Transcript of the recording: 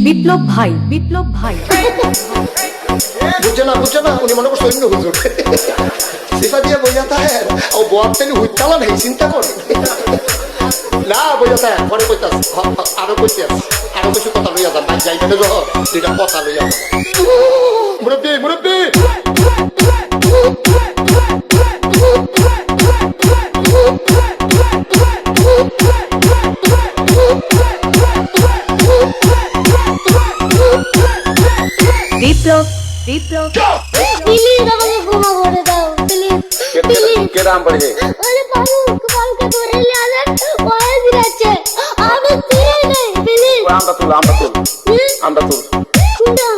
বিপ্লব ভাই বিপ্লব ভাই বুঝছে না উনি মনে করছে অন্য হুজুর সিফা দিয়ে বইয়া থাকে ও বয়ারটানি হুইতালা নেই চিন্তা করে না বইয়া থাকে পরে কইতাস আরো কইতে আরো কিছু কথা লইয়া যান ভাই যাইবে না যখন দুইটা কথা লইয়া যান মুরব্বী বিপ্লব বিপ্লব প্লিজ আমাকে ক্ষমা করে দাও প্লিজ কে নাম পড়ে ওরে পালকে ধরে নিয়ে ওরে দিচ্ছে আমি চিনি নাই প্লিজ আমরা তুল শুনো